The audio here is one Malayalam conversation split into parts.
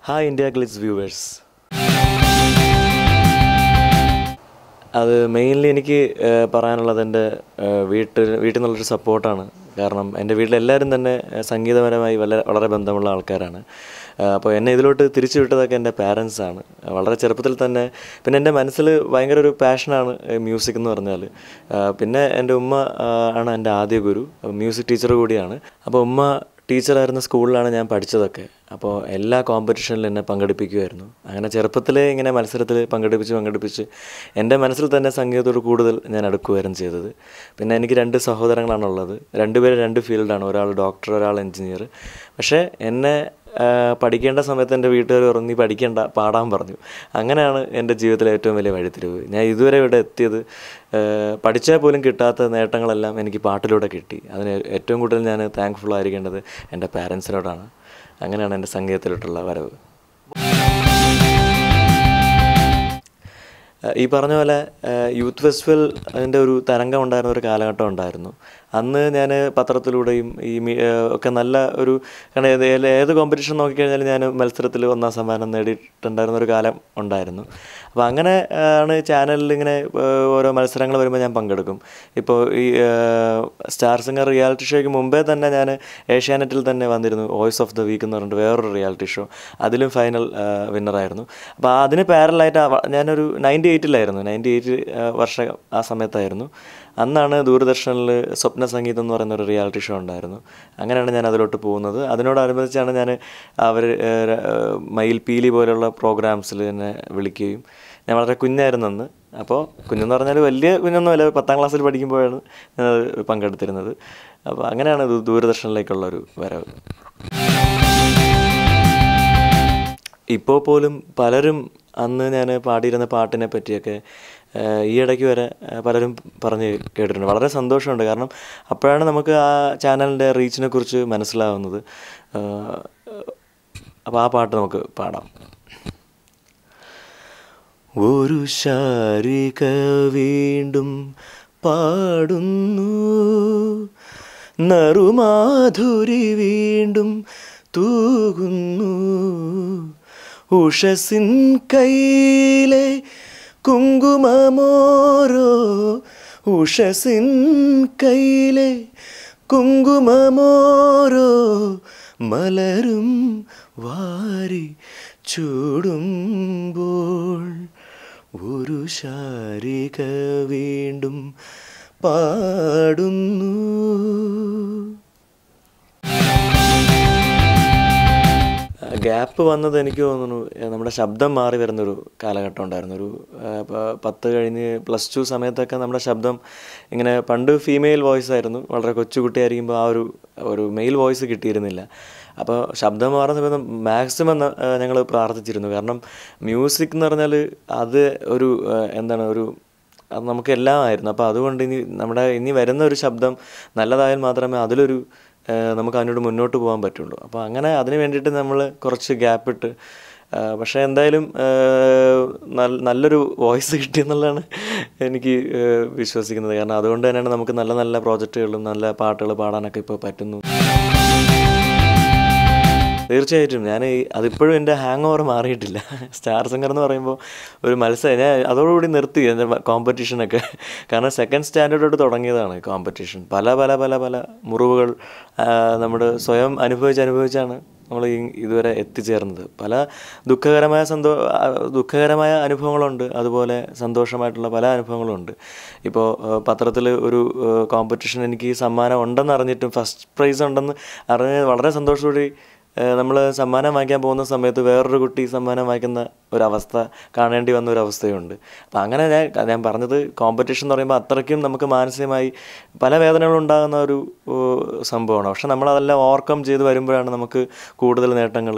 Hi India Glitz viewers. അത് മെയിൻലി എനിക്ക് പറയാനുള്ളത് എൻ്റെ വീട്ടിൽ നിന്നുള്ളൊരു സപ്പോർട്ടാണ്. കാരണം എൻ്റെ വീട്ടിലെല്ലാവരും തന്നെ സംഗീതപരമായി വളരെ ബന്ധമുള്ള ആൾക്കാരാണ്. അപ്പോൾ എന്നെ ഇതിലോട്ട് തിരിച്ചു വിട്ടതൊക്കെ എൻ്റെ പാരൻസാണ്. വളരെ ചെറുപ്പത്തിൽ തന്നെ പിന്നെ എൻ്റെ മനസ്സിൽ ഭയങ്കര ഒരു പാഷനാണ് മ്യൂസിക് എന്ന് പറഞ്ഞാൽ. പിന്നെ എൻ്റെ ഉമ്മ ആണ് എൻ്റെ ആദ്യ ഗുരു, മ്യൂസിക് ടീച്ചർ കൂടിയാണ്. അപ്പോൾ ഉമ്മ ടീച്ചറായിരുന്ന സ്കൂളിലാണ് ഞാൻ പഠിച്ചതൊക്കെ. അപ്പോൾ എല്ലാ കോമ്പറ്റീഷനിലും എന്നെ പങ്കെടുപ്പിക്കുമായിരുന്നു. അങ്ങനെ ചെറുപ്പത്തിലേ ഇങ്ങനെ മത്സരത്തിൽ പങ്കെടുപ്പിച്ച് എൻ്റെ മനസ്സിൽ തന്നെ സംഗീതത്തോട് കൂടുതൽ ഞാൻ അടുക്കുകയായിരുന്നു ചെയ്തത്. പിന്നെ എനിക്ക് 2 സഹോദരങ്ങളാണുള്ളത്. 2 പേര് 2 ഫീൽഡാണ്, ഒരാൾ ഡോക്ടർ, ഒരാൾ എൻജിനീയർ. പക്ഷേ എന്നെ പഠിക്കേണ്ട സമയത്ത് എൻ്റെ വീട്ടുകാർ പറഞ്ഞു നീ പഠിക്കേണ്ട, പാടാൻ പറഞ്ഞു. അങ്ങനെയാണ് എൻ്റെ ജീവിതത്തിലെ ഏറ്റവും വലിയ വഴിത്തിരിവ്. ഞാൻ ഇതുവരെ ഇവിടെ എത്തിയത് പഠിച്ചാൽ പോലും കിട്ടാത്ത നേട്ടങ്ങളെല്ലാം എനിക്ക് പാട്ടിലൂടെ കിട്ടി. അതിന് ഏറ്റവും കൂടുതൽ ഞാൻ താങ്ക്ഫുൾ ആയിരിക്കേണ്ടത് എൻ്റെ പാരൻസിനോടാണ്. അങ്ങനെയാണ് എൻ്റെ സംഗീതത്തിലോട്ടുള്ള വരവ്. ഈ പറഞ്ഞ പോലെ യൂത്ത് ഫെസ്റ്റിവൽ അതിൻ്റെ ഒരു തരംഗം ഉണ്ടായിരുന്ന ഒരു കാലഘട്ടം ഉണ്ടായിരുന്നു. അന്ന് ഞാൻ പത്രത്തിലൂടെയും ഒക്കെ നല്ല ഒരു കാരണം ഏത് കോമ്പറ്റീഷൻ നോക്കിക്കഴിഞ്ഞാലും ഞാൻ മത്സരത്തിൽ 1ാം സമ്മാനം നേടിയിട്ടുണ്ടായിരുന്ന ഒരു കാലം ഉണ്ടായിരുന്നു. അപ്പോൾ അങ്ങനെ ആണ് ചാനലിൽ ഇങ്ങനെ ഓരോ മത്സരങ്ങൾ വരുമ്പോൾ ഞാൻ പങ്കെടുക്കും. ഇപ്പോൾ ഈ സ്റ്റാർ സിംഗർ റിയാലിറ്റി ഷോയ്ക്ക് മുമ്പേ തന്നെ ഞാൻ ഏഷ്യാനെറ്റിൽ തന്നെ വന്നിരുന്നു. വോയിസ് ഓഫ് ദ വീക്ക് എന്ന് പറഞ്ഞിട്ട് വേറൊരു റിയാലിറ്റി ഷോ, അതിലും ഫൈനൽ വിന്നറായിരുന്നു. അപ്പോൾ അതിന് പാരലായിട്ട് ഞാനൊരു 98-ലായിരുന്നു, 98 വർഷം ആ സമയത്തായിരുന്നു. അന്നാണ് ദൂരദർശനിൽ സ്വപ്ന സംഗീതം എന്ന് പറയുന്നൊരു റിയാലിറ്റി ഷോ ഉണ്ടായിരുന്നു. അങ്ങനെയാണ് ഞാൻ അതിലോട്ട് പോകുന്നത്. അതിനോടനുബന്ധിച്ചാണ് ഞാൻ മയിൽപീലി പോലെയുള്ള പ്രോഗ്രാംസിൽ എന്നെ വിളിക്കുകയും. ഞാൻ വളരെ കുഞ്ഞായിരുന്നു അന്ന്. അപ്പോൾ കുഞ്ഞെന്ന് പറഞ്ഞാൽ വലിയ കുഞ്ഞൊന്നുമല്ല, 10ാം ക്ലാസ്സിൽ പഠിക്കുമ്പോഴാണ് ഞാൻ പങ്കെടുത്തിരുന്നത്. അപ്പോൾ അങ്ങനെയാണ് ദൂരദർശനിലേക്കുള്ളൊരു വരവ്. ഇപ്പോൾ പോലും പലരും അന്ന് ഞാൻ പാടിയിരുന്ന പാട്ടിനെ പറ്റിയൊക്കെ ഈ ഇടയ്ക്ക് വരെ പലരും പറഞ്ഞ് കേട്ടിട്ടുണ്ട്. വളരെ സന്തോഷമുണ്ട്. കാരണം അപ്പോഴാണ് നമുക്ക് ആ ചാനലിൻ്റെ റീച്ചിനെ കുറിച്ച് മനസ്സിലാവുന്നത്. അപ്പോൾ ആ പാട്ട് നമുക്ക് പാടാം. ഒരു ശാരിക വീണ്ടും പാടുന്നു, നറുമാധുരി വീണ്ടും തൂകുന്നു, ഉഷസിൻ കൈയിലെ കുങ്കുമമോരോ, ഉഷസിൻ കൈയിലെ കുങ്കുമമോരോ മലരും വാരി ചൂടുമ്പോൾ ഒരു ശാരിക വീണ്ടും പാടുന്നു. ഗ്യാപ്പ് വന്നത് എനിക്ക് തോന്നുന്നു നമ്മുടെ ശബ്ദം മാറി വരുന്നൊരു കാലഘട്ടം ഉണ്ടായിരുന്നു. ഒരു 10 കഴിഞ്ഞ് +2 സമയത്തൊക്കെ നമ്മുടെ ശബ്ദം ഇങ്ങനെ, പണ്ട് ഫീമെയിൽ വോയിസ് ആയിരുന്നു, വളരെ കൊച്ചുകുട്ടിയായിരിക്കുമ്പോൾ ആ ഒരു മെയിൽ വോയിസ് കിട്ടിയിരുന്നില്ല. അപ്പോൾ ശബ്ദം മാറുന്ന സമയത്ത് മാക്സിമം ഞങ്ങൾ പ്രാർത്ഥിച്ചിരുന്നു. കാരണം മ്യൂസിക് എന്ന് പറഞ്ഞാൽ അത് അത് നമുക്കെല്ലാം ആയിരുന്നു. അപ്പോൾ അതുകൊണ്ട് ഇനി വരുന്ന ഒരു ശബ്ദം നല്ലതായാൽ മാത്രമേ അതിലൊരു നമുക്ക് അതിനോട് മുന്നോട്ട് പോകാൻ പറ്റുള്ളൂ. അപ്പോൾ അങ്ങനെ അതിന് വേണ്ടിയിട്ട് നമ്മൾ കുറച്ച് ഗ്യാപ്പിട്ട്, പക്ഷേ എന്തായാലും നല്ലൊരു വോയിസ് കിട്ടിയെന്നുള്ളതാണ് എനിക്ക് വിശ്വസിക്കുന്നത്. കാരണം അതുകൊണ്ട് തന്നെയാണ് നമുക്ക് നല്ല നല്ല പ്രോജക്റ്റുകളും നല്ല പാട്ടുകൾ പാടാനൊക്കെ ഇപ്പോൾ പറ്റുന്നു. തീർച്ചയായിട്ടും അതിപ്പോഴും എൻ്റെ ഹാങ് ഓവർ മാറിയിട്ടില്ല. സ്റ്റാർ സിംഗർ എന്ന് പറയുമ്പോൾ ഒരു മത്സരം, ഞാൻ അതോടുകൂടി നിർത്തി എൻ്റെ കോമ്പറ്റീഷനൊക്കെ. കാരണം 2nd സ്റ്റാൻഡേർഡോട്ട് തുടങ്ങിയതാണ് കോമ്പറ്റീഷൻ. പല പല പല പല മുറിവുകൾ നമ്മൾ സ്വയം അനുഭവിച്ചാണ് നമ്മൾ ഇതുവരെ എത്തിച്ചേർന്നത്. പല ദുഃഖകരമായ അനുഭവങ്ങളുണ്ട്, അതുപോലെ സന്തോഷമായിട്ടുള്ള പല അനുഭവങ്ങളുണ്ട്. ഇപ്പോൾ പത്രത്തിൽ ഒരു കോമ്പറ്റീഷൻ എനിക്ക് സമ്മാനം ഉണ്ടെന്ന് അറിഞ്ഞിട്ടും, ഫസ്റ്റ് പ്രൈസ് ഉണ്ടെന്ന് അറിഞ്ഞ് വളരെ സന്തോഷത്തോടെ നമ്മൾ സമ്മാനം വാങ്ങിക്കാൻ പോകുന്ന സമയത്ത് വേറൊരു കുട്ടി സമ്മാനം വാങ്ങിക്കുന്ന ഒരവസ്ഥ കാണേണ്ടി വന്ന ഒരവസ്ഥയുണ്ട്. അപ്പം അങ്ങനെ ഞാൻ പറഞ്ഞത്, കോമ്പറ്റീഷൻ എന്ന് പറയുമ്പോൾ അത്രയ്ക്കും നമുക്ക് മാനസികമായി പല വേദനകളുണ്ടാകുന്ന ഒരു സംഭവമാണ്. പക്ഷെ നമ്മളതെല്ലാം ഓവർകം ചെയ്ത് വരുമ്പോഴാണ് നമുക്ക് കൂടുതൽ നേട്ടങ്ങൾ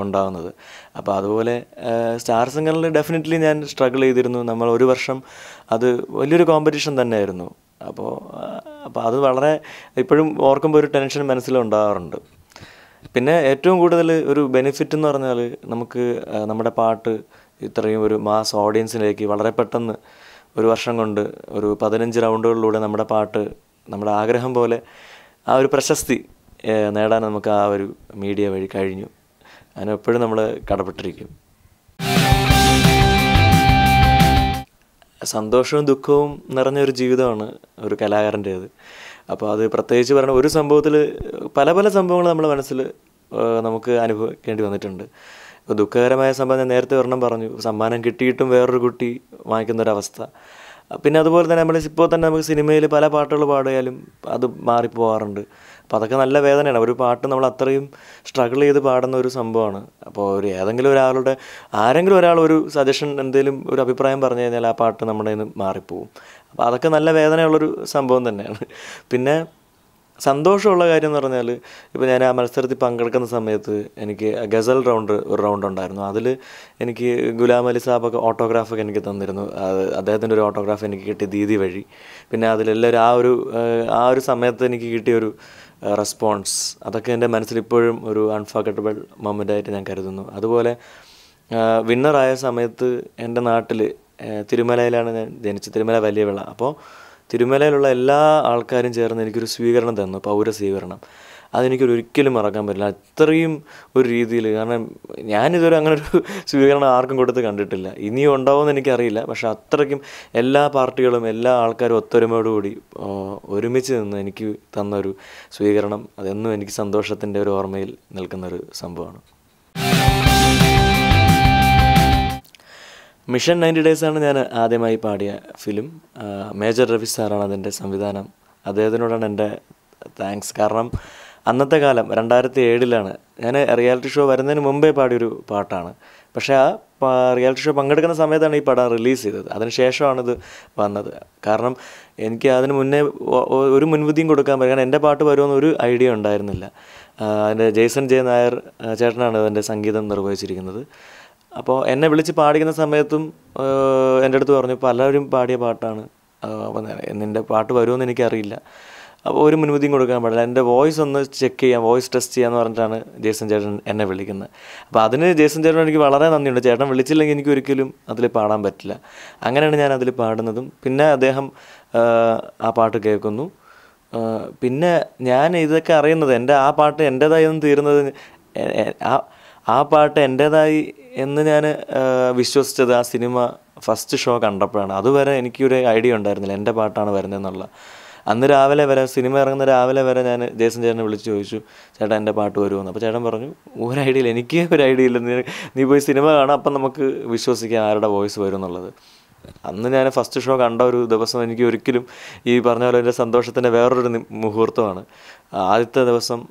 ഉണ്ടാകുന്നത്. അപ്പോൾ അതുപോലെ സ്റ്റാർ സിംഗറിൽ ഡെഫിനറ്റ്ലി ഞാൻ സ്ട്രഗിൾ ചെയ്തിരുന്നു. നമ്മൾ 1 വർഷം അത് വലിയൊരു കോമ്പറ്റീഷൻ തന്നെയായിരുന്നു. അപ്പോൾ അത് വളരെ ഇപ്പോഴും ഓർക്കുമ്പോൾ ഒരു ടെൻഷൻ മനസ്സിലുണ്ടാകാറുണ്ട്. പിന്നെ ഏറ്റവും കൂടുതൽ ഒരു ബെനിഫിറ്റ് എന്ന് പറഞ്ഞാൽ, നമുക്ക് നമ്മുടെ പാട്ട് ഇത്രയും ഒരു മാസ് ഓഡിയൻസിലേക്ക് വളരെ പെട്ടെന്ന് 1 വർഷം കൊണ്ട് ഒരു 15 റൗണ്ടുകളിലൂടെ നമ്മുടെ പാട്ട് നമ്മുടെ ആഗ്രഹം പോലെ ആ ഒരു പ്രശസ്തി നേടാൻ നമുക്ക് ആ ഒരു മീഡിയ വഴി കഴിഞ്ഞു. അതിനെപ്പോഴും നമ്മൾ കടപ്പെട്ടിരിക്കും. സന്തോഷവും ദുഃഖവും നിറഞ്ഞൊരു ജീവിതമാണ് ഒരു കലാകാരൻ്റേത്. അപ്പോൾ അത് പ്രത്യേകിച്ച് പറഞ്ഞ ഒരു സംഭവത്തിൽ പല പല സംഭവങ്ങൾ നമ്മുടെ മനസ്സിൽ നമുക്ക് അനുഭവിക്കേണ്ടി വന്നിട്ടുണ്ട്. ഇപ്പോൾ ദുഃഖകരമായ സംഭവം ഞാൻ നേരത്തെ ഒരെണ്ണം പറഞ്ഞു, സമ്മാനം കിട്ടിയിട്ടും വേറൊരു കുട്ടി വാങ്ങിക്കുന്നൊരവസ്ഥ. പിന്നെ അതുപോലെ തന്നെ നമ്മൾ ഇപ്പോൾ തന്നെ നമുക്ക് സിനിമയിൽ പല പാട്ടുകൾ പാടിയാലും അത് മാറിപ്പോവാറുണ്ട്. അപ്പോൾ അതൊക്കെ നല്ല വേദനയാണ്. ഒരു പാട്ട് നമ്മൾ അത്രയും സ്ട്രഗിൾ ചെയ്ത് പാടുന്ന ഒരു സംഭവമാണ്. അപ്പോൾ ആരെങ്കിലും ഒരാൾ ഒരു സജഷൻ എന്തെങ്കിലും ഒരു അഭിപ്രായം പറഞ്ഞു കഴിഞ്ഞാൽ ആ പാട്ട് നമ്മുടെ കയ്യിൽ നിന്ന് മാറിപ്പോവും. അപ്പോൾ അതൊക്കെ നല്ല വേദനയുള്ളൊരു സംഭവം തന്നെയാണ്. പിന്നെ സന്തോഷമുള്ള കാര്യം എന്ന് പറഞ്ഞാൽ, ഇപ്പോൾ ഞാൻ ആ മത്സരത്തിൽ പങ്കെടുക്കുന്ന സമയത്ത് എനിക്ക് ഗസൽ ഒരു റൗണ്ട് ഉണ്ടായിരുന്നു. അതിൽ എനിക്ക് ഗുലാം അലി സാബൊക്കെ ഓട്ടോഗ്രാഫൊക്കെ എനിക്ക് തന്നിരുന്നു. അദ്ദേഹത്തിൻ്റെ ഒരു ഓട്ടോഗ്രാഫ് എനിക്ക് കിട്ടി ദീദി വഴി. പിന്നെ അതിലെല്ലാവരും ആ ഒരു സമയത്ത് എനിക്ക് കിട്ടിയൊരു റെസ്പോൺസ്, അതൊക്കെ എൻ്റെ മനസ്സിൽ ഇപ്പോഴും ഒരു അൺഫർഗറ്റബിൾ മൊമെൻ്റായിട്ട് ഞാൻ കരുതുന്നു. അതുപോലെ വിന്നറായ സമയത്ത് എൻ്റെ നാട്ടിൽ തിരുമലയിലാണ് ഞാൻ ജനിച്ചത്, തിരുമല വലിയ വിള. അപ്പോൾ തിരുമലയിലുള്ള എല്ലാ ആൾക്കാരും ചേർന്ന് എനിക്കൊരു സ്വീകരണം തന്നു, പൗരസ്വീകരണം. അതെനിക്കൊരിക്കലും മറക്കാൻ പറ്റില്ല. അത്രയും ഒരു രീതിയിൽ, കാരണം ഞാനിതുവരെ അങ്ങനെ ഒരു സ്വീകരണം ആർക്കും കൊടുത്ത് കണ്ടിട്ടില്ല. ഇനിയും ഉണ്ടാവുമെന്ന് എനിക്കറിയില്ല. പക്ഷെ അത്രയ്ക്കും എല്ലാ പാർട്ടികളും എല്ലാ ആൾക്കാരും ഒത്തൊരുമയോടുകൂടി ഒരുമിച്ച് നിന്ന് എനിക്ക് തന്നൊരു സ്വീകരണം, അതെന്നും എനിക്ക് സന്തോഷത്തിൻ്റെ ഒരു ഓർമ്മയിൽ നിൽക്കുന്നൊരു സംഭവമാണ്. മിഷൻ 90 Days ആണ് ഞാൻ ആദ്യമായി പാടിയ ഫിലിം. മേജർ രവി സാറാണ് അതിൻ്റെ സംവിധാനം. അദ്ദേഹത്തിനോടാണ് എൻ്റെ താങ്ക്സ്. കാരണം അന്നത്തെ കാലം 2007 ഞാൻ റിയാലിറ്റി ഷോ വരുന്നതിന് മുമ്പേ പാടിയൊരു പാട്ടാണ്. പക്ഷേ ആ റിയാലിറ്റി ഷോ പങ്കെടുക്കുന്ന സമയത്താണ് ഈ പടം റിലീസ് ചെയ്തത്. അതിന് ശേഷമാണിത് വന്നത്. കാരണം എനിക്ക് അതിന് മുന്നേ ഒരു മുൻവിധിയും കൊടുക്കാൻ പറ്റും. കാരണം എൻ്റെ പാട്ട് വരുമെന്ന് ഒരു ഐഡിയ ഉണ്ടായിരുന്നില്ല. അതിൻ്റെ ജെയ്സൺ ജെ നായർ ചേട്ടനാണ് അതിൻ്റെ സംഗീതം നിർവഹിച്ചിരിക്കുന്നത്. അപ്പോൾ എന്നെ വിളിച്ച് പാടിക്കുന്ന സമയത്തും എൻ്റെ അടുത്ത് പറഞ്ഞു, പലരും പാടിയ പാട്ടാണ്, അപ്പോൾ നിൻ്റെ പാട്ട് വരുമെന്ന് എനിക്കറിയില്ല, അപ്പോൾ ഒരു മുൻവിധിയും കൊടുക്കാൻ പാടില്ല, എൻ്റെ വോയിസ് ഒന്ന് ചെക്ക് ചെയ്യാം, വോയിസ് ടെസ്റ്റ് ചെയ്യാമെന്ന് പറഞ്ഞിട്ടാണ് ജേസൺ ചേട്ടൻ എന്നെ വിളിക്കുന്നത്. അപ്പോൾ അതിന് ജേസൺ ചേട്ടൻ എനിക്ക് വളരെ നന്ദിയുണ്ട്. ചേട്ടൻ വിളിച്ചില്ലെങ്കിൽ എനിക്ക് ഒരിക്കലും അതിൽ പാടാൻ പറ്റില്ല. അങ്ങനെയാണ് ഞാൻ അതിൽ പാടുന്നതും. പിന്നെ അദ്ദേഹം ആ പാട്ട് കേൾക്കുന്നു. പിന്നെ ഞാൻ ഇതൊക്കെ അറിയുന്നത് ആ പാട്ട് എൻ്റേതായി എന്ന് തീരുന്നത്, ആ പാട്ട് എൻ്റേതായി എന്ന് ഞാൻ വിശ്വസിച്ചത് ആ സിനിമ ഫസ്റ്റ് ഷോ കണ്ടപ്പോഴാണ്. അതുവരെ എനിക്കൊരു ഐഡിയ ഉണ്ടായിരുന്നില്ല എൻ്റെ പാട്ടാണ് വരുന്നതെന്നുള്ള. അന്ന് രാവിലെ വരെ, സിനിമ ഇറങ്ങുന്ന രാവിലെ വരെ ഞാൻ ജേസൺ ചേട്ടനെ വിളിച്ച് ചോദിച്ചു, ചേട്ടാ എൻ്റെ പാട്ട് വരുമെന്ന്. അപ്പോൾ ചേട്ടൻ പറഞ്ഞു, ഒരു ഐഡിയ ഇല്ല, എനിക്ക് ഒരു ഐഡിയ ഇല്ല, നീ പോയി സിനിമ കാണാം, അപ്പം നമുക്ക് വിശ്വസിക്കാം ആരുടെ വോയിസ് വരും എന്നുള്ളത്. അന്ന് ഞാൻ ഫസ്റ്റ് ഷോ കണ്ട ഒരു ദിവസം എനിക്ക് ഒരിക്കലും ഈ പറഞ്ഞ പോലെ എൻ്റെ സന്തോഷത്തിൻ്റെ വേറൊരു മുഹൂർത്തമാണ്. ആദ്യത്തെ ദിവസം,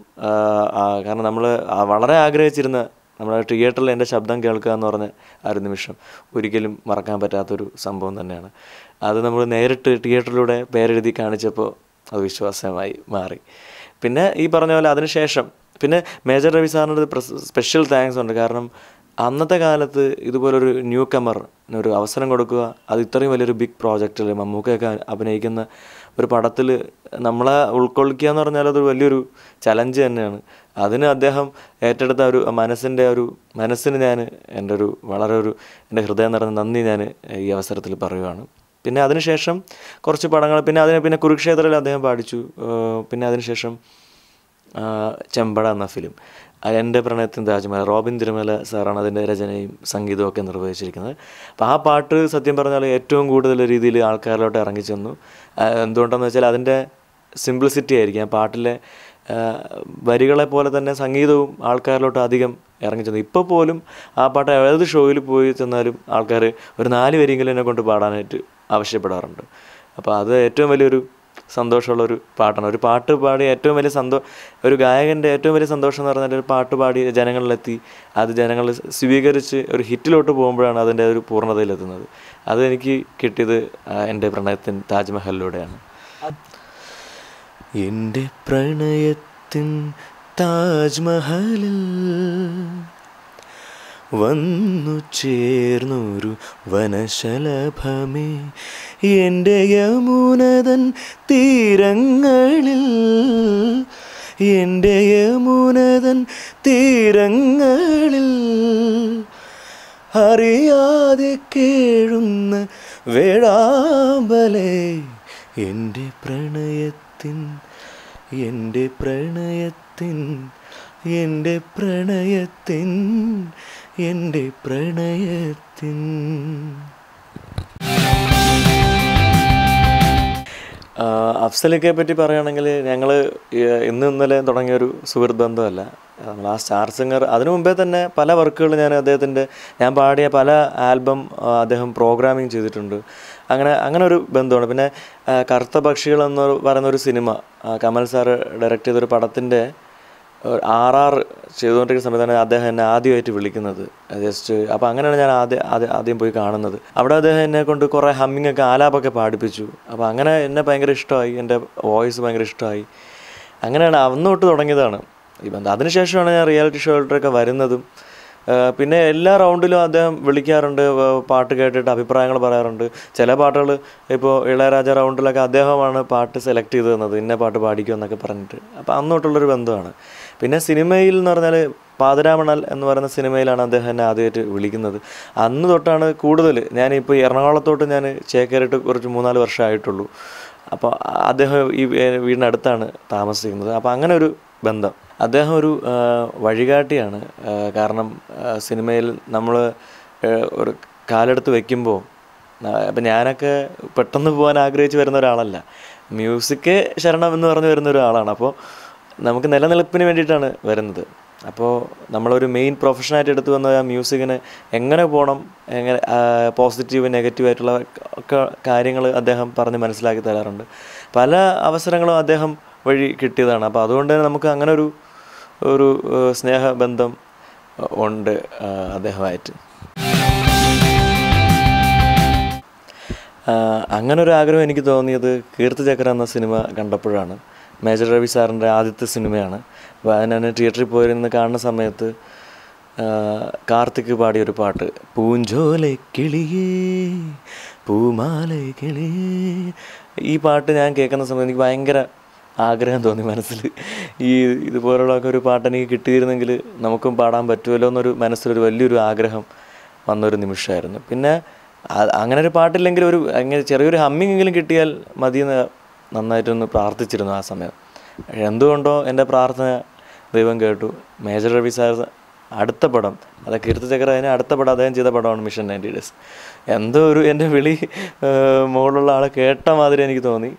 കാരണം നമ്മൾ വളരെ ആഗ്രഹിച്ചിരുന്ന നമ്മുടെ തിയേറ്ററിൽ എൻ്റെ ശബ്ദം കേൾക്കുക എന്ന് പറഞ്ഞ ആ ഒരു നിമിഷം ഒരിക്കലും മറക്കാൻ പറ്റാത്തൊരു സംഭവം തന്നെയാണ്. അത് നമ്മൾ നേരിട്ട് തിയേറ്ററിലൂടെ പേരെഴുതി കാണിച്ചപ്പോൾ അത് വിശ്വാസമായി മാറി. പിന്നെ ഈ പറഞ്ഞ പോലെ അതിനുശേഷം പിന്നെ മേജർ രവി സാറിനൊരു സ്പെഷ്യൽ താങ്ക്സ് ഉണ്ട്. കാരണം അന്നത്തെ കാലത്ത് ഇതുപോലൊരു ന്യൂ കമറിനൊരു അവസരം കൊടുക്കുക, അത് ഇത്രയും വലിയൊരു ബിഗ് പ്രോജക്റ്റിൽ മമ്മൂക്കയൊക്കെ അഭിനയിക്കുന്ന ഒരു പടത്തിൽ നമ്മളെ ഉൾക്കൊള്ളിക്കുക എന്ന് പറഞ്ഞാൽ അതൊരു വലിയൊരു ചലഞ്ച് തന്നെയാണ്. അതിന് അദ്ദേഹം ഏറ്റെടുത്ത ഒരു മനസ്സിന് ഞാൻ എൻ്റെ ഹൃദയം നിറഞ്ഞ നന്ദി ഞാൻ ഈ അവസരത്തിൽ പറയുകയാണ്. പിന്നെ അതിനുശേഷം കുറച്ച് പടങ്ങൾ, പിന്നെ കുരുക്ഷേത്രയിൽ അദ്ദേഹം പാടിച്ചു. പിന്നെ അതിനുശേഷം ചെമ്പട എന്ന ഫിലിം, എൻ്റെ പ്രണയത്തിൻ താജ്മഹൽ, റോബിൻ തിരുമല സാറാണ് അതിൻ്റെ രചനയും സംഗീതവും ഒക്കെ നിർവഹിച്ചിരിക്കുന്നത്. അപ്പോൾ ആ പാട്ട് സത്യം പറഞ്ഞാൽ ഏറ്റവും കൂടുതൽ രീതിയിൽ ആൾക്കാരിലോട്ട് ഇറങ്ങിച്ചെന്നു. എന്തുകൊണ്ടെന്ന് വെച്ചാൽ അതിൻ്റെ സിംപ്ലിസിറ്റി ആയിരിക്കും. ആ പാട്ടിലെ വരികളെ പോലെ തന്നെ സംഗീതവും ആൾക്കാരിലോട്ട് അധികം ഇറങ്ങിച്ചെന്നു. ഇപ്പോൾ പോലും ആ പാട്ട് ഏത് ഷോയിൽ പോയി ചെന്നാലും ആൾക്കാർ ഒരു 4 വരിയെങ്കിലും എന്നെ കൊണ്ട് പാടാനായിട്ട് ആവശ്യപ്പെടാറുണ്ട്. അപ്പോൾ അത് ഏറ്റവും വലിയൊരു സന്തോഷമുള്ളൊരു പാട്ടാണ്. ഒരു പാട്ട് പാടി ഏറ്റവും വലിയ ഒരു ഗായകൻ്റെ ഏറ്റവും വലിയ സന്തോഷം എന്ന് പറഞ്ഞാൽ ഒരു പാട്ട് പാടി ജനങ്ങളിലെത്തി അത് ജനങ്ങൾ സ്വീകരിച്ച് ഒരു ഹിറ്റിലോട്ട് പോകുമ്പോഴാണ് അതിൻ്റെ ഒരു പൂർണ്ണതയിലെത്തുന്നത്. അതെനിക്ക് കിട്ടിയത് എൻ്റെ പ്രണയത്തിൻ താജ്മഹലിലൂടെയാണ്. എൻ്റെ പ്രണയത്തിൻ താജ്മഹലിൽ വന്നു ചേർന്നൊരു വനശലഭമേ, എൻ്റെ യമുനതൻ തീരങ്ങളിൽ, എൻ്റെ യമുനതൻ തീരങ്ങളിൽ അറിയാതെ കേഴുന്ന വേഴാമ്പലേ, എൻ്റെ പ്രണയത്തിൻ എൻ്റെ പ്രണയത്തിൻ എൻ്റെ പ്രണയത്തിൻ. അഫ്സലൊക്കെ പറ്റി പറയുകയാണെങ്കിൽ ഞങ്ങൾ ഇന്നലെ തുടങ്ങിയൊരു സുഹൃത്ത് ബന്ധമല്ല. നമ്മൾ ആ സ്റ്റാർ സിംഗർ അതിനു മുമ്പേ തന്നെ പല വർക്കുകൾ ഞാൻ പാടിയ പല ആൽബം അദ്ദേഹം പ്രോഗ്രാമിങ് ചെയ്തിട്ടുണ്ട്. അങ്ങനെ ഒരു ബന്ധമാണ്. പിന്നെ കറുത്ത പക്ഷികൾ എന്ന് പറയുന്നൊരു സിനിമ കമൽ സാറ് ഡയറക്റ്റ് ചെയ്തൊരു പടത്തിൻ്റെ RR ചെയ്തുകൊണ്ടിരിക്കുന്ന സമയത്താണ് അദ്ദേഹം എന്നെ ആദ്യമായിട്ട് വിളിക്കുന്നത്. ജസ്റ്റ് അപ്പോൾ അങ്ങനെയാണ് ഞാൻ ആദ്യം പോയി കാണുന്നത്. അവിടെ അദ്ദേഹം എന്നെ കൊണ്ട് കുറേ ഹമ്മിങ്ങൊക്കെ ആലാപൊക്കെ പാടിപ്പിച്ചു. അപ്പോൾ അങ്ങനെ എന്നെ ഭയങ്കര ഇഷ്ടമായി, എൻ്റെ വോയിസ് ഭയങ്കര ഇഷ്ടമായി. അങ്ങനെയാണ് അന്ന് തൊട്ട് തുടങ്ങിയതാണ് ഈ ബന്ധം. അതിനുശേഷമാണ് ഞാൻ റിയാലിറ്റി ഷോയിലൊക്കെ വരുന്നതും. പിന്നെ എല്ലാ റൗണ്ടിലും അദ്ദേഹം വിളിക്കാറുണ്ട്, പാട്ട് കേട്ടിട്ട് അഭിപ്രായങ്ങൾ പറയാറുണ്ട്. ചില പാട്ടുകൾ ഇപ്പോൾ ഇളയരാജ റൗണ്ടിലൊക്കെ അദ്ദേഹമാണ് പാട്ട് സെലക്ട് ചെയ്ത് തന്നത്, ഇന്ന പാട്ട് പാടിക്കും എന്നൊക്കെ പറഞ്ഞിട്ട്. അപ്പോൾ അന്ന് തൊട്ടുള്ളൊരു ബന്ധമാണ്. പിന്നെ സിനിമയിൽ എന്ന് പറഞ്ഞാൽ പാതിരാമണൽ എന്ന് പറയുന്ന സിനിമയിലാണ് അദ്ദേഹം എന്നെ ആദ്യമായിട്ട് വിളിക്കുന്നത്. അന്ന് തൊട്ടാണ് കൂടുതൽ ഞാനിപ്പോൾ എറണാകുളത്തോട്ട് ഞാൻ ചേക്കേറിയിട്ട് കുറച്ച് 3-4 വർഷമായിട്ടുള്ളൂ. അപ്പോൾ അദ്ദേഹം ഈ വീടിനടുത്താണ് താമസിക്കുന്നത്. അപ്പോൾ അങ്ങനെ ഒരു ബന്ധം. അദ്ദേഹം ഒരു വഴികാട്ടിയാണ്. കാരണം സിനിമയിൽ നമ്മൾ ഒരു കാലെടുത്ത് വയ്ക്കുമ്പോൾ അപ്പം ഞാനൊക്കെ പെട്ടെന്ന് പോകാൻ ആഗ്രഹിച്ച് വരുന്ന ഒരാളല്ല. മ്യൂസിക് ശരണം എന്ന് പറഞ്ഞ് വരുന്ന ഒരാളാണ്. അപ്പോൾ നമുക്ക് നിലനിൽപ്പിന് വേണ്ടിയിട്ടാണ് വരുന്നത്. അപ്പോൾ നമ്മളൊരു മെയിൻ പ്രൊഫഷനായിട്ട് എടുത്തു വന്ന ആ മ്യൂസിക്കിന് എങ്ങനെ പോകണം, എങ്ങനെ പോസിറ്റീവ് നെഗറ്റീവായിട്ടുള്ള ഒക്കെ കാര്യങ്ങൾ അദ്ദേഹം പറഞ്ഞ് മനസ്സിലാക്കി തരാറുണ്ട്. പല അവസരങ്ങളും അദ്ദേഹം വഴി കിട്ടിയതാണ്. അപ്പോൾ അതുകൊണ്ട് തന്നെ നമുക്ക് അങ്ങനെ ഒരു സ്നേഹബന്ധം ഉണ്ട് അദ്ദേഹമായിട്ട്. അങ്ങനൊരു ആഗ്രഹം എനിക്ക് തോന്നിയത് കീർത്തിചക്ര എന്ന സിനിമ കണ്ടപ്പോഴാണ്. മേജർ രവി സാറിൻ്റെ ആദ്യത്തെ സിനിമയാണ്. അപ്പോൾ ഞാൻ തിയേറ്ററിൽ പോയിരുന്ന് കാണുന്ന സമയത്ത് കാർത്തിക് പാടിയൊരു പാട്ട്, പൂഞ്ചോലെ കിളിയേ പൂമാല കിളിയേ, ഈ പാട്ട് ഞാൻ കേൾക്കുന്ന സമയത്ത് എനിക്ക് ഭയങ്കര ആഗ്രഹം തോന്നി മനസ്സിൽ. ഇതുപോലുള്ളൊക്കെ ഒരു പാട്ട് എനിക്ക് കിട്ടിയിരുന്നെങ്കിൽ നമുക്കും പാടാൻ പറ്റുമല്ലോ എന്നൊരു മനസ്സിലൊരു വലിയൊരു ആഗ്രഹം വന്നൊരു നിമിഷമായിരുന്നു. പിന്നെ അങ്ങനെ ഒരു പാട്ടില്ലെങ്കിൽ അങ്ങനെ ചെറിയൊരു ഹമ്മിങ്ങെങ്കിലും കിട്ടിയാൽ മതിയെന്ന് നന്നായിട്ടൊന്ന് പ്രാർത്ഥിച്ചിരുന്നു ആ സമയം. എന്തുകൊണ്ടോ എൻ്റെ പ്രാർത്ഥന ദൈവം കേട്ടു. മേജർ രവി സാർ അടുത്ത പടം, അത് കീർത്തിചക്ര അതിന് അടുത്ത പടം അദ്ദേഹം ചെയ്ത പടമാണ് മിഷൻ 90 ഡേയ്സ്. എന്തോ എൻ്റെ വിളി മുകളിലുള്ള ആളെ കേട്ട മാതിരി എനിക്ക് തോന്നി.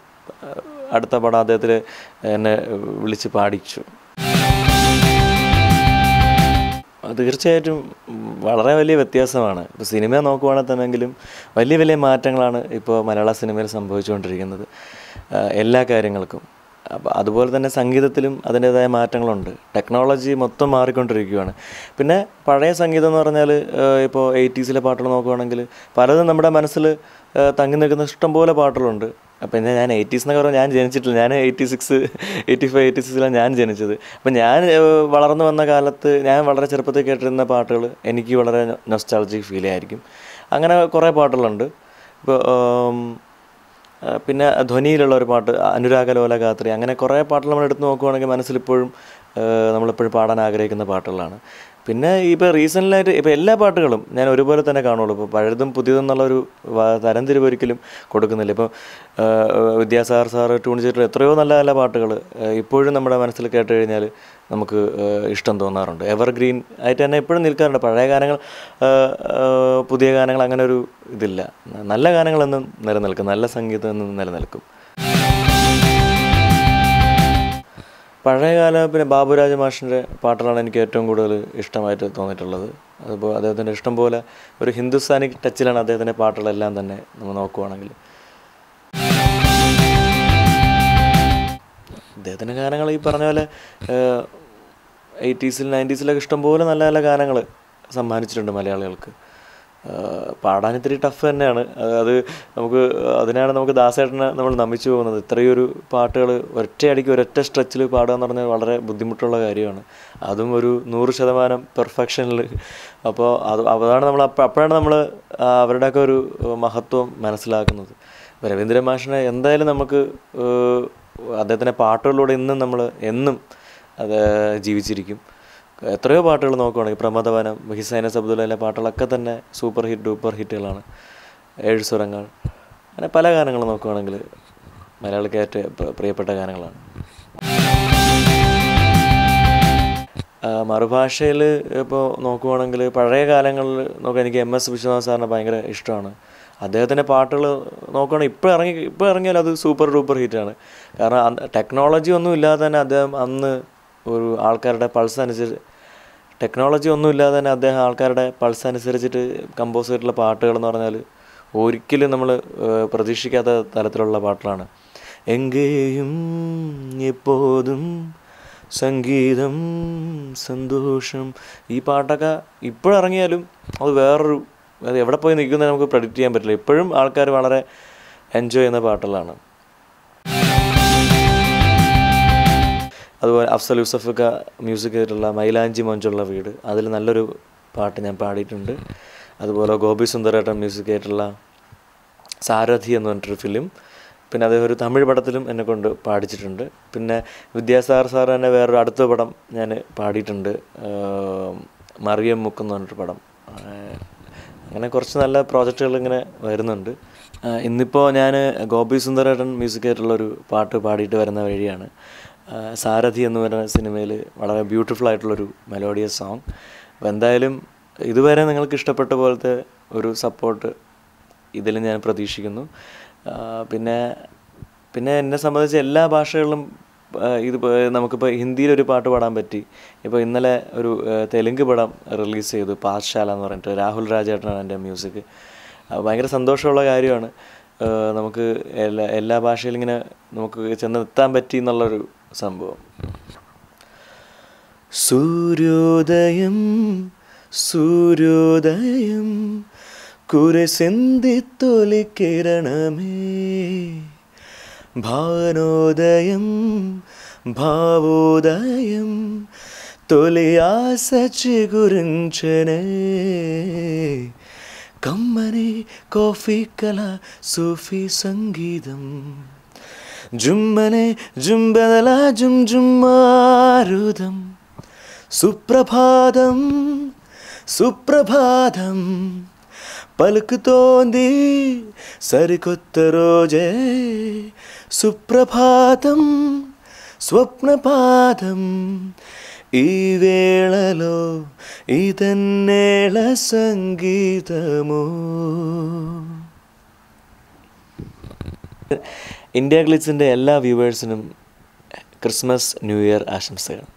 അടുത്ത പടം അദ്ദേഹത്തിൽ എന്നെ വിളിച്ച് പാടിച്ചു. തീർച്ചയായിട്ടും വളരെ വലിയ വ്യത്യാസമാണ്. ഇപ്പോൾ സിനിമ നോക്കുവാണെങ്കിൽ തന്നെങ്കിലും വലിയ മാറ്റങ്ങളാണ് ഇപ്പോൾ മലയാള സിനിമയിൽ സംഭവിച്ചുകൊണ്ടിരിക്കുന്നത് എല്ലാ കാര്യങ്ങൾക്കും. അപ്പോൾ അതുപോലെ തന്നെ സംഗീതത്തിലും അതിൻ്റേതായ മാറ്റങ്ങളുണ്ട്. ടെക്നോളജി മൊത്തം മാറിക്കൊണ്ടിരിക്കുകയാണ്. പിന്നെ പഴയ സംഗീതം എന്ന് പറഞ്ഞാൽ ഇപ്പോൾ 80s പാട്ടുകൾ നോക്കുകയാണെങ്കിൽ പലതും നമ്മുടെ മനസ്സിൽ തങ്ങി നിൽക്കുന്ന ഇഷ്ടംപോലെ പാട്ടുകളുണ്ട്. അപ്പം ഞാൻ 80s എന്നൊക്കെ പറഞ്ഞാൽ ഞാൻ ജനിച്ചിട്ടില്ല. ഞാൻ 86, 85, 86 ഞാൻ ജനിച്ചത്. അപ്പം ഞാൻ വളർന്നു വന്ന കാലത്ത് ഞാൻ വളരെ ചെറുപ്പത്തിൽ കേട്ടിരുന്ന പാട്ടുകൾ എനിക്ക് വളരെ നൊസ്റ്റാൾജിക് ഫീൽ ആയിരിക്കും. അങ്ങനെ കുറേ പാട്ടുകളുണ്ട്. ഇപ്പോൾ പിന്നെ ധ്വനിയിലുള്ള ഒരു പാട്ട് അനുരാഗലോല ഗാത്രി, അങ്ങനെ കുറേ പാട്ടുകൾ നമ്മൾ എടുത്ത് നോക്കുകയാണെങ്കിൽ മനസ്സിലിപ്പോഴും നമ്മളെപ്പോഴും പാടാൻ ആഗ്രഹിക്കുന്ന പാട്ടുകളാണ്. പിന്നെ ഇപ്പോൾ റീസെൻ്റിലായിട്ട് ഇപ്പോൾ എല്ലാ പാട്ടുകളും ഞാൻ ഒരുപോലെ തന്നെ കാണുള്ളൂ. ഇപ്പോൾ പഴയതും പുതിയതെന്നുള്ളൊരു തരംതിരിവ് ഒരിക്കലും കൊടുക്കുന്നില്ല. ഇപ്പോൾ വിദ്യാസാഗർ സാറ് ട്യൂൺ ചെയ്തിട്ടുള്ള എത്രയോ നല്ല പാട്ടുകൾ ഇപ്പോഴും നമ്മുടെ മനസ്സിൽ കേട്ട് കഴിഞ്ഞാൽ നമുക്ക് ഇഷ്ടം തോന്നാറുണ്ട്. എവർഗ്രീൻ ആയിട്ട് തന്നെ എപ്പോഴും നിൽക്കാറുണ്ട്. പഴയ ഗാനങ്ങൾ പുതിയ ഗാനങ്ങൾ അങ്ങനെ ഒരു ഇതില്ല. നല്ല ഗാനങ്ങളെന്നും നിലനിൽക്കും, നല്ല സംഗീതം എന്നും നിലനിൽക്കും. പഴയകാല പിന്നെ ബാബുരാജ മാഷിൻ്റെ പാട്ടുകളാണ് എനിക്ക് ഏറ്റവും കൂടുതൽ ഇഷ്ടമായിട്ട് തോന്നിയിട്ടുള്ളത്. അതിപ്പോൾ അദ്ദേഹത്തിൻ്റെ ഇഷ്ടം പോലെ ഒരു ഹിന്ദുസ്ഥാനി ടച്ചിലാണ് അദ്ദേഹത്തിൻ്റെ പാട്ടുകളെല്ലാം തന്നെ നമ്മൾ നോക്കുവാണെങ്കിൽ. അദ്ദേഹത്തിൻ്റെ ഗാനങ്ങൾ ഈ പറഞ്ഞ പോലെ 80s 90s ഇഷ്ടംപോലെ നല്ല ഗാനങ്ങൾ സമ്മാനിച്ചിട്ടുണ്ട് മലയാളികൾക്ക്. പാടാൻ ഇത്തിരി ടഫ് തന്നെയാണ്. അതിനാണ് നമുക്ക് ദാസേട്ടനെ നമ്മൾ നമിച്ചു പോകുന്നത്. ഇത്രയൊരു പാട്ടുകൾ ഒറ്റയടിക്ക് ഒരൊറ്റ സ്ട്രെച്ചിൽ പാടുക എന്ന് പറഞ്ഞാൽ വളരെ ബുദ്ധിമുട്ടുള്ള കാര്യമാണ്. അതും ഒരു 100% പെർഫെക്ഷനിൽ. അപ്പോൾ അതാണ് അപ്പോഴാണ് നമ്മൾ അവരുടെയൊക്കെ ഒരു മഹത്വം മനസ്സിലാക്കുന്നത്. രവീന്ദ്രൻ മാഷിനെ എന്തായാലും നമുക്ക് അദ്ദേഹത്തിൻ്റെ പാട്ടുകളിലൂടെ എന്നും അത് ജീവിച്ചിരിക്കും. എത്രയോ പാട്ടുകൾ നോക്കുകയാണെങ്കിൽ പ്രമദവനം, ഹിസൈനസ് അബ്ദുള്ളയിലെ പാട്ടുകളൊക്കെ തന്നെ ഡൂപ്പർ ഹിറ്റുകളാണ്. 7 സ്വരങ്ങൾ, അങ്ങനെ പല ഗാനങ്ങൾ നോക്കുകയാണെങ്കിൽ മലയാളിക്ക് ഏറ്റവും പ്രിയപ്പെട്ട ഗാനങ്ങളാണ്. മറുഭാഷയിൽ ഇപ്പോൾ നോക്കുവാണെങ്കിൽ പഴയ കാലങ്ങളിൽ നോക്കുക, എനിക്ക് MS വിശ്വനാഥ് സാറിനെ ഭയങ്കര ഇഷ്ടമാണ്. അദ്ദേഹത്തിൻ്റെ പാട്ടുകൾ നോക്കുകയാണെങ്കിൽ ഇപ്പോൾ ഇറങ്ങിയാൽ അത് സൂപ്പർ ഡൂപ്പർ ഹിറ്റാണ്. കാരണം ടെക്നോളജി ഒന്നും ഇല്ലാതെ തന്നെ അദ്ദേഹം അന്ന് ഒരു ആൾക്കാരുടെ പൾസ് അനുസരിച്ച് ആൾക്കാരുടെ പൾസ് അനുസരിച്ചിട്ട് കമ്പോസ് ചെയ്തിട്ടുള്ള പാട്ടുകളെന്ന് പറഞ്ഞാൽ ഒരിക്കലും നമ്മൾ പ്രതീക്ഷിക്കാത്ത തരത്തിലുള്ള പാട്ടുകളാണ്. എങ്കേയും എപ്പോതും സംഗീതം സന്തോഷം, ഈ പാട്ടൊക്കെ ഇപ്പോഴിറങ്ങിയാലും അത് എവിടെ പോയി നിൽക്കുന്നത് നമുക്ക് പ്രെഡിക്റ്റ് ചെയ്യാൻ പറ്റില്ല. ഇപ്പോഴും ആൾക്കാർ വളരെ എൻജോയ് ചെയ്യുന്ന പാട്ടുകളാണ്. അതുപോലെ അഫ്സൽ യൂസഫൊക്കെ മ്യൂസിക് ചെയ്തിട്ടുള്ള മൈലാഞ്ചി മൊഞ്ചുള്ള വീട്, അതിൽ നല്ലൊരു പാട്ട് ഞാൻ പാടിയിട്ടുണ്ട്. അതുപോലെ ഗോപി സുന്ദരേട്ടൻ മ്യൂസിക് ചെയ്തിട്ടുള്ള സാരഥി എന്ന് പറഞ്ഞിട്ടൊരു ഫിലിം, പിന്നെ അതേ ഒരു തമിഴ് പടത്തിലും എന്നെ കൊണ്ട് പാടിച്ചിട്ടുണ്ട്. പിന്നെ വിദ്യാസാഗർ സാർ തന്നെ വേറൊരു അടുത്ത പടം ഞാൻ പാടിയിട്ടുണ്ട്, മറിയം മുക്ക് എന്ന് പറഞ്ഞിട്ടൊരു പടം. അങ്ങനെ കുറച്ച് നല്ല പ്രോജക്റ്റുകൾ ഇങ്ങനെ വരുന്നുണ്ട്. ഇന്നിപ്പോൾ ഞാൻ ഗോപി സുന്ദരേട്ടൻ മ്യൂസിക് ആയിട്ടുള്ളൊരു പാട്ട് പാടിയിട്ട് വരുന്ന വഴിയാണ്. സാരഥി എന്ന് പറയുന്ന സിനിമയിൽ വളരെ ബ്യൂട്ടിഫുൾ ആയിട്ടുള്ളൊരു മെലോഡിയസ് സോങ്. അപ്പോൾ എന്തായാലും ഇതുവരെ നിങ്ങൾക്ക് ഇഷ്ടപ്പെട്ട പോലത്തെ ഒരു സപ്പോർട്ട് ഇതിൽ ഞാൻ പ്രതീക്ഷിക്കുന്നു. പിന്നെ എന്നെ സംബന്ധിച്ച് എല്ലാ ഭാഷകളിലും നമുക്കിപ്പോൾ ഹിന്ദിയിലൊരു പാട്ട് പാടാൻ പറ്റി. ഇപ്പോൾ ഇന്നലെ ഒരു തെലുങ്ക് പടം റിലീസ് ചെയ്തു, പാഠശാല എന്ന് പറഞ്ഞിട്ട്. രാഹുൽ രാജേട്ടനാണ് എൻ്റെ മ്യൂസിക്. ഭയങ്കര സന്തോഷമുള്ള കാര്യമാണ്. നമുക്ക് എല്ലാ ഭാഷയിലും ഇങ്ങനെ നമുക്ക് ചെന്നെത്താൻ പറ്റി എന്നുള്ളൊരു സംഭവം. സൂര്യോദയം സൂര്യോദയം കുരസിന്ധിത്തൊലി കിരണമേ, ഭാനോദയം ഭാവോദയം తొలి ఆశ చిగురించెనే, కమ్మని కాఫీ కల సూఫీ సంగీతం, జుమ్మనే జుంబెదల జుంజుమ్మారుదం, సుప్రభాతం సుప్రభాతం పలుకుతోంది సరికొత్త రోజే, సుప్రభాతం స్వప్నపాతం ఈ వేళలో ఇదన్నేళ సంగీతము. ഇന്ത്യ ഗ്ലിറ്റ്സിൻ്റെ എല്ലാ വ്യൂവേഴ്സിനും ക്രിസ്മസ് ന്യൂ ഇയർ ആശംസകൾ.